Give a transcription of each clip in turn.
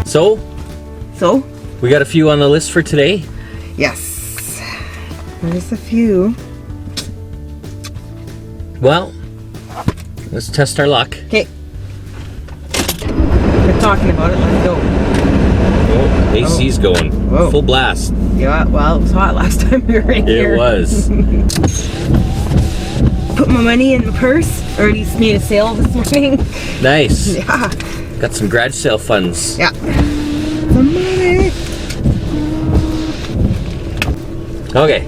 So, we got a few on the list for today. Yes, there's a few. Well, let's test our luck. Okay. We're talking about it. Let's go. Oh, AC's going. Whoa. Full blast. Yeah, well, it was hot last time we were in here. It was. Put my money in the purse. Already made a sale this morning. Nice. Yeah. Got some garage sale funds. Yeah. The money. Okay.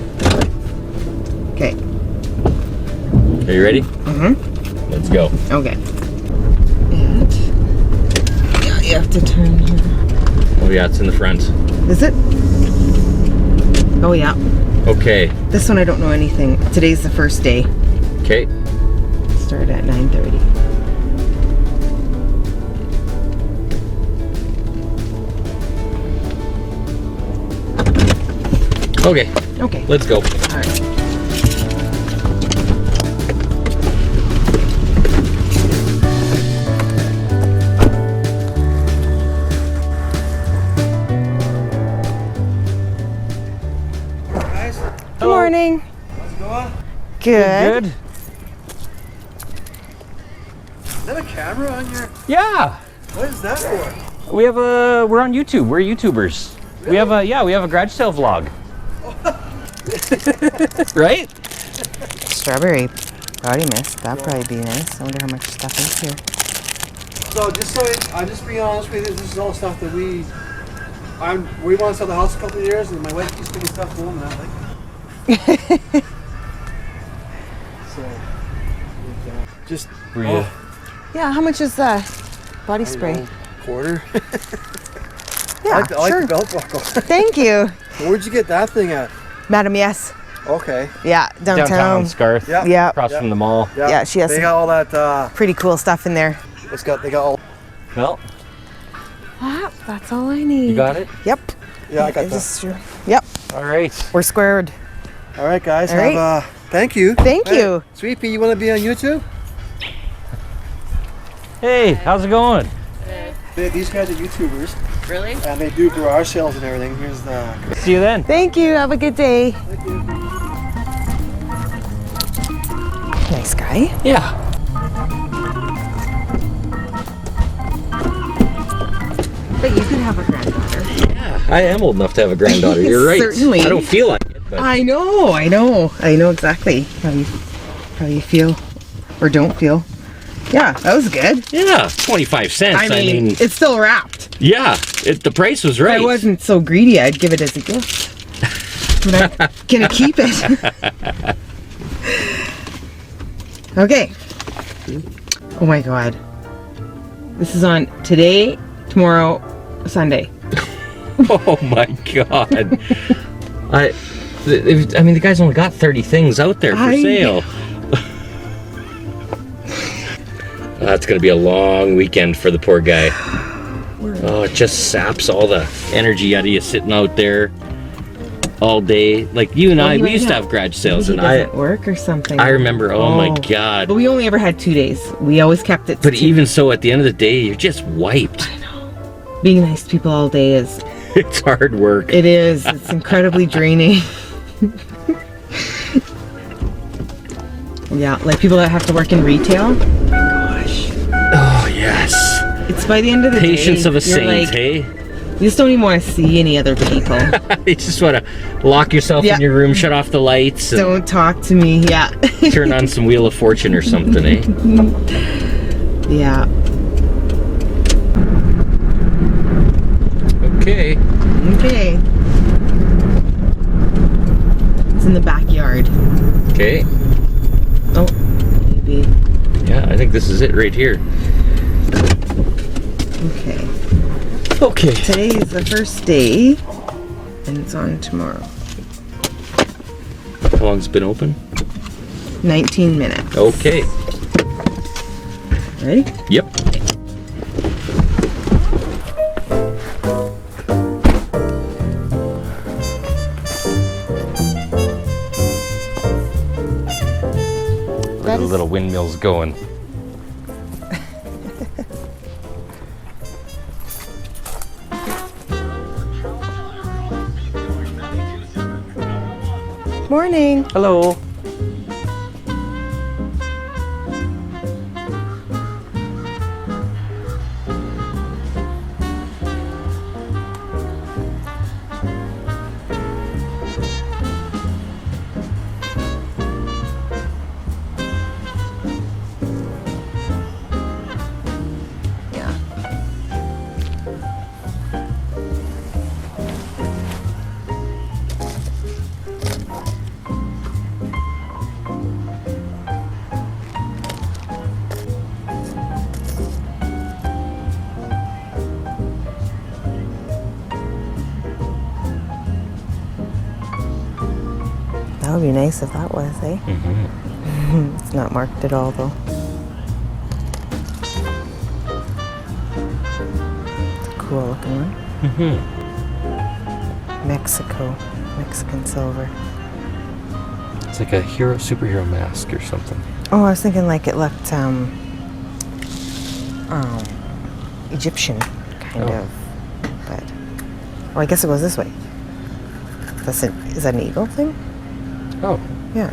Okay. Are you ready? Mm-hmm. Let's go. Okay. And yeah, you have to turn here. Oh yeah, it's in the front. Is it? Oh yeah. Okay. This one I don't know anything. Today's the first day. Okay. Start at 9:30. Okay. Okay. Let's go. All right. Good morning. How's it going? Good. Good. Is that a camera on your... Yeah. What is that for? We're on YouTube. We're YouTubers. Really? We have a garage sale vlog. Right? Strawberry brownie mist. That'd probably be nice. I wonder how much stuff is here. So I'm just being honest with you, this is all stuff that we want to sell the house a couple of years, and my wife keeps giving stuff home, and I like it. So, just... Yeah, how much is body spray? Quarter. Yeah, I like sure. the belt buckle. Thank you. Where'd you get that thing at? Madam, yes. Okay. Yeah, downtown. Scarth. Yeah. Yeah. Across from the mall. Yeah, she has They some got all that. pretty cool stuff in there. They got all. Well, Ah, that's all I need. you got it? Yep. Yeah, I got that. Just, yep, All right. we're squared. All right, guys. All right. Thank you. Thank you. Sweet Pea, you want to be on YouTube? Hey, how's it going? These guys are YouTubers. Really? And they do garage sales and everything. Here's the... See you then. Thank you. Have a good day. Thank you. Nice guy. Yeah. But you could have a granddaughter. Yeah. I am old enough to have a granddaughter. You're right. Certainly. I don't feel like it, but I know exactly how you feel or don't feel. Yeah, that was good. yeah, 25 cents. I mean, it's still wrapped. yeah, the price was If right. I wasn't so greedy, I'd give it as a gift. But I'm gonna keep it. Okay. Oh my God. This is on today, tomorrow, Sunday. Oh my God. I mean, the guy's only got 30 things out there for sale. That's going to be a long weekend for the poor guy. Oh, it just saps all the energy out of you sitting out there all day. Like you and I, we used to have garage sales, Maybe and he doesn't work or something. I remember, oh my God. But we only ever had 2 days. We always kept it to But 2. even so, at the end of the day, you're just wiped. I know. Being nice to people all day is... It's hard work. It is. It's incredibly draining. Yeah, like people that have to work in retail. Gosh. Oh, yes. It's by the end of the day. Patience of a you're saint, like, hey? You just don't even want to see any other people. You just want to lock yourself Yeah. in your room, shut off the lights, and Don't talk to me. Yeah. turn on some Wheel of Fortune or something, eh? Yeah. Okay. Okay. It's in the backyard. Okay. Oh, maybe. Yeah, I think this is it right here. Okay. Okay. Today is the first day, and it's on tomorrow. How long's it been open? 19 minutes. Okay. Ready? Yep. Where the little windmill's going. Morning. Hello. Yeah. That would be nice if that was, eh? Mm-hmm. It's not marked at all, though. It's a cool looking one. Mm-hmm. Mexican silver. It's like a superhero mask or something. Oh, I was thinking like it looked Egyptian kind Oh. of, but I guess it goes this way. Is that an eagle thing? Oh, Yeah.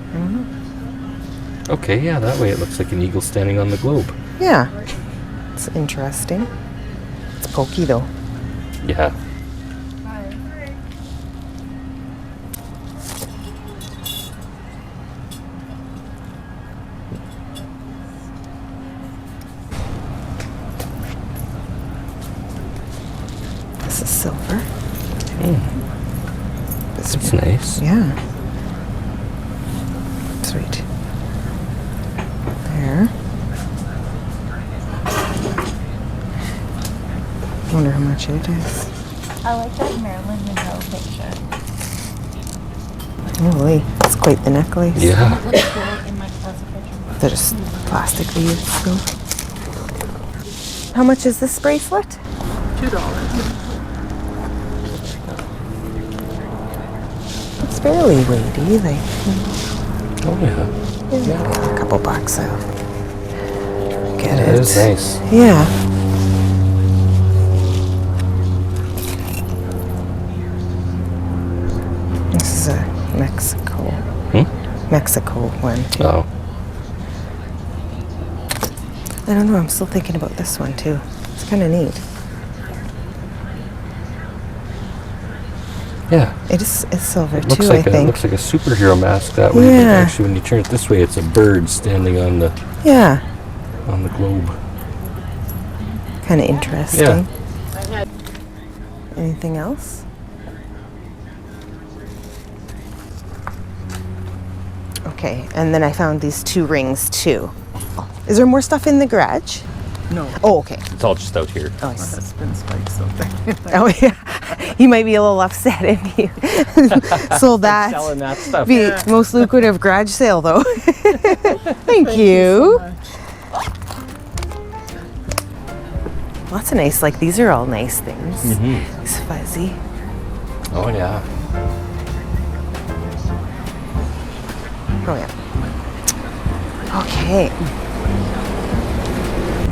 I don't know. okay, yeah, that way it looks like an eagle standing on the globe. Yeah. It's interesting. It's pokey though. Yeah. This is silver. That's nice. Yeah. Sweet. There. Wonder how much it is. I like that Marilyn Monroe picture. Holy, it's quite the necklace. Yeah. It looks cool in my closet bedroom. They're just plastically used still. How much is this bracelet? $2. It's fairly weighty, like Oh, yeah. a couple bucks I'll get It it. is nice. Yeah. This is a Mexico one too. Oh. I don't know, I'm still thinking about this one too. It's kind of neat. Yeah. It's silver It looks too, like I it think. looks like a superhero mask that way. But Yeah. actually, when you turn it this way, it's a bird standing on the Yeah, globe. kind of interesting. Yeah. Anything else? Okay, and then I found these 2 rings too. Is there more stuff in the garage? No. Oh, okay. It's all just out here. Oh, My husband spikes something. oh yeah. He might be a little upset if you sold that. Selling that stuff. Be most lucrative garage sale though. Thank you. Lots of nice, like these are all nice things. Mm-hmm. It's fuzzy. Oh, yeah. Oh yeah. Okay.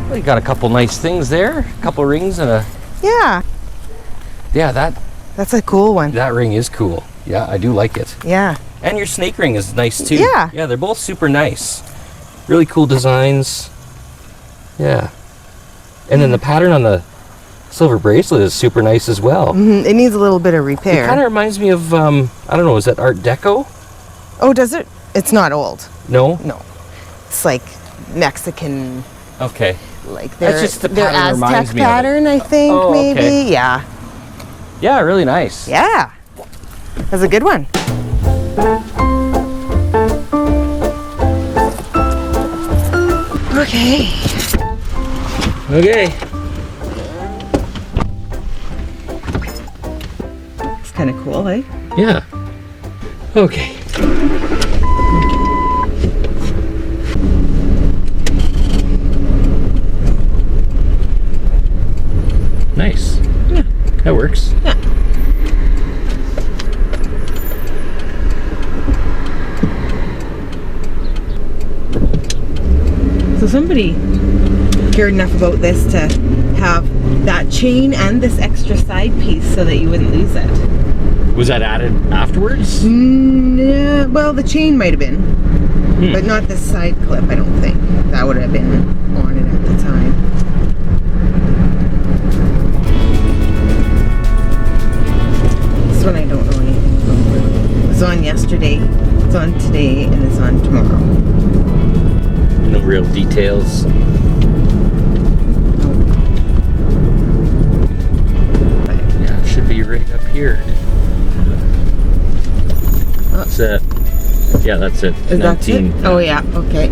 Well, you got a couple nice things there. A couple rings and a... Yeah. Yeah, That's a cool one. that ring is cool. Yeah, I do like it. Yeah. And your snake ring is nice too. Yeah. Yeah, they're both super nice. Really cool designs. Yeah. And then the pattern on the silver bracelet is super nice as well. It needs a little bit of It repair. kind of reminds me of, I don't know, is that Art Deco? Oh, does it? It's not old. No? No. It's like Mexican, Okay. like That's their, just the their pattern reminds Aztec me of it. pattern, I think, Oh, maybe. okay. Yeah. Yeah, really nice. Yeah. That's a good one. Okay. Okay. It's kind of cool, eh? Yeah. Okay. Nice. Yeah. That works. Yeah. So somebody cared enough about this to have that chain and this extra side piece so that you wouldn't lose it. Was that added afterwards? Yeah, well, the chain might have been, but not the side clip, I don't think. That would have been on it at the time. This one I don't know anything about. It was on yesterday, it's on today, and it's on tomorrow. No real details. Yeah, it should be right up here. That's it. Yeah, that's it. Is that it? Oh yeah, okay.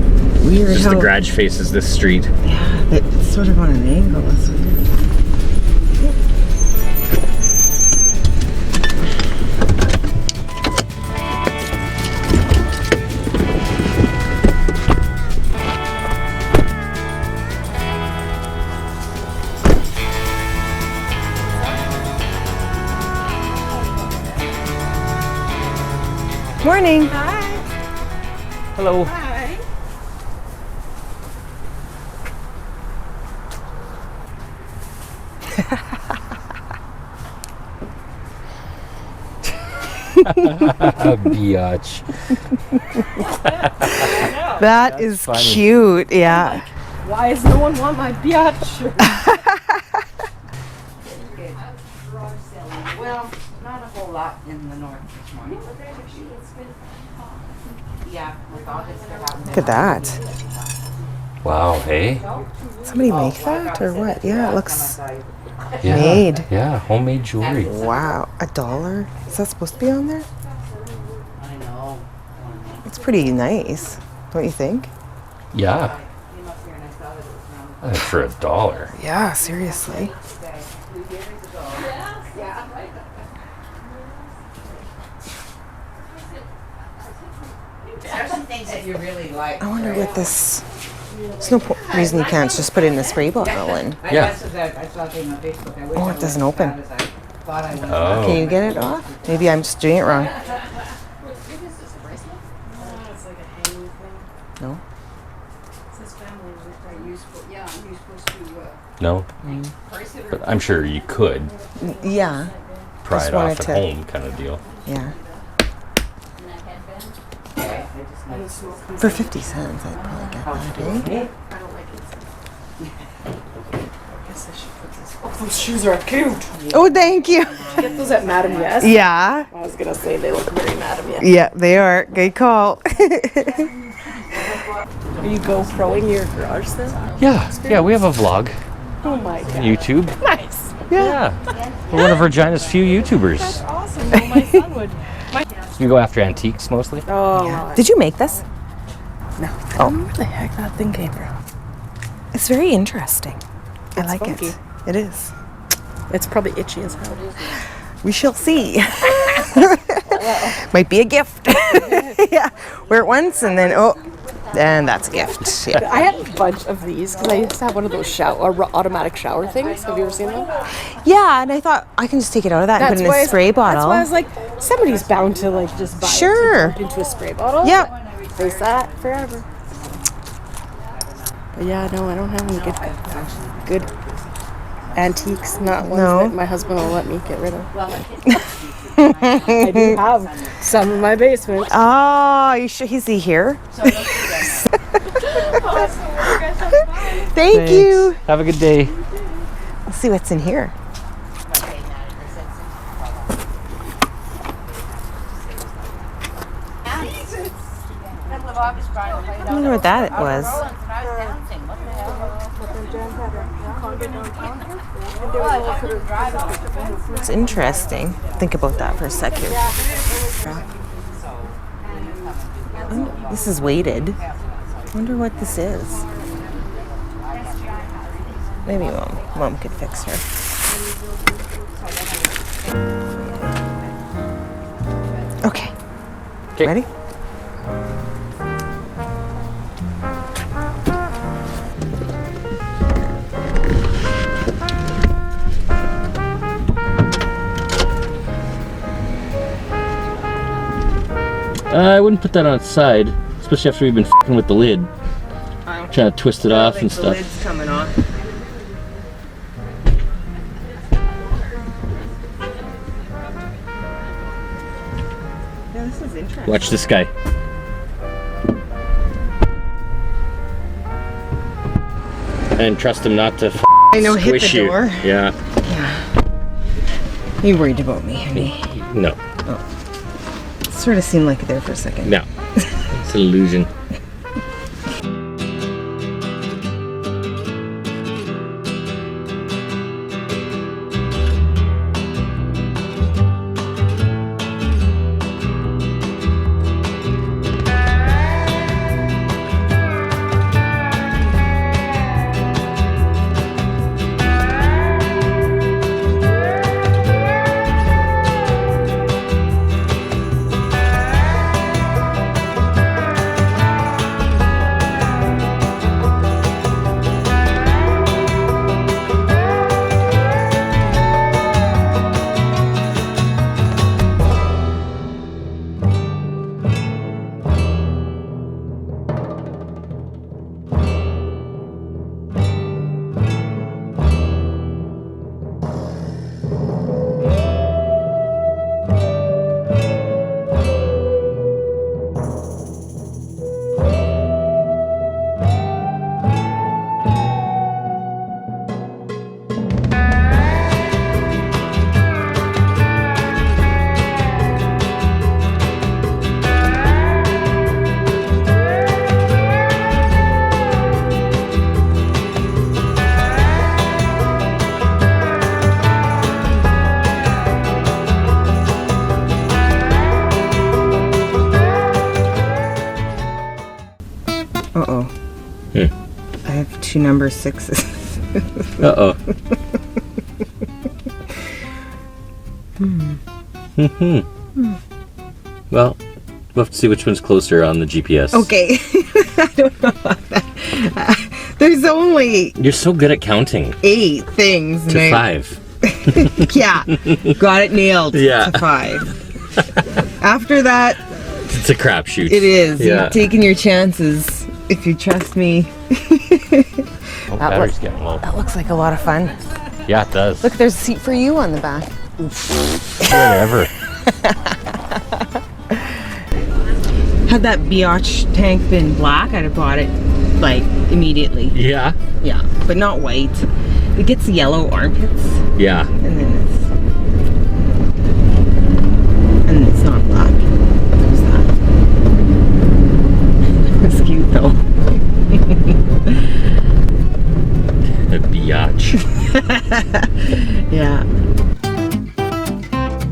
Weird Just how... the garage faces this street. Yeah, it's sort of on an angle. That's weird. Morning. Hi. Hello. Hi. Biatch. That is funny. cute. Yeah. Why does no one want my biatch? Well, not a whole lot in the north this morning. Yeah, with August there haven't been. Look at that. Wow, hey? Somebody make that or what? Yeah, it looks Yeah. made. Yeah, homemade jewelry. Wow, $1? Is that supposed to be on there? I know. It's pretty nice, don't you think? Yeah. Came up here and I saw that it was around For $1. Yeah, seriously. today, 2 years ago. Yeah. Especially things that you really like. I wonder what this. There's no reason you can't just put it in a spray bottle and. Yeah. I saw a thing on Facebook. I wish Oh, I it doesn't was as open. bad as I thought I was. Oh. Can you get it off? Maybe I'm just doing it wrong. No. No? But I'm sure you could Yeah. pry Just it off wanted at to- home kind of deal. Yeah. For 50 cents, I'd probably get that, eh? Those shoes are cute. Oh, thank you. Get those at Madame Yes. Yeah. I was gonna say they look very Madame Yes. Yeah, they are. Good call. Are you GoProing your garage sale? Yeah. Yeah, we have a vlog Oh my god. on YouTube. Nice. Yeah. We're one of Regina's few YouTubers. Awesome. Well, my son would. We go after antiques mostly. Oh. Did you make this? No. I don't know where the heck that thing came from. It's very interesting. I like funky. it. It is. It's probably itchy as hell. We shall see. Might be a gift. Yeah. Wear it once and then, and that's a gift. Yeah. I had a bunch of these because I used to have one of those automatic shower things. Have you ever seen them? Yeah, and I thought I can just take it out of that and put it in a spray bottle. That's why I was like, somebody's bound to like just buy Sure. it to dump into a spray bottle. Yep. They sat forever. But yeah, no, I don't have any good antiques. Not ones No. that my husband will let me get rid of. I do have some in my basement. Oh, you sure? Is he here? Thank you. Have a good day. Let's see what's in here. I wonder what that was. It's interesting. Think about that for a second. This is weighted. I wonder what this is. Maybe mom could fix her. Okay. Ready? I wouldn't put that on its side, especially after we've been f***ing with the lid. Trying to twist it off and stuff. The lid's coming off. Yeah, this is interesting. Watch this guy. And trust him not to I know, hit squish the you. door. Yeah. Yeah. You worried about me, honey? No. It sort of seemed like it there for a second. No. It's an illusion. Uh-oh. I have 2 number 6s. Uh-oh. Well, we'll have to see which one's closer on the GPS. Okay. I don't know about that. There's only You're so good at counting. 8 things. To 5. Yeah. Got it nailed. Yeah. To 5. After that, It's a crapshoot. it is. Yeah. You're taking your chances, if you trust me. Oh, battery's getting low. That looks like a lot of fun. Yeah, it does. Look, there's a seat for you on the back. Whatever. Had that biatch tank been black, I'd have bought it like immediately. Yeah. Yeah, but not white. It gets yellow armpits, Yeah. and then it's not black. There's that. It's cute though. A biatch. Yeah.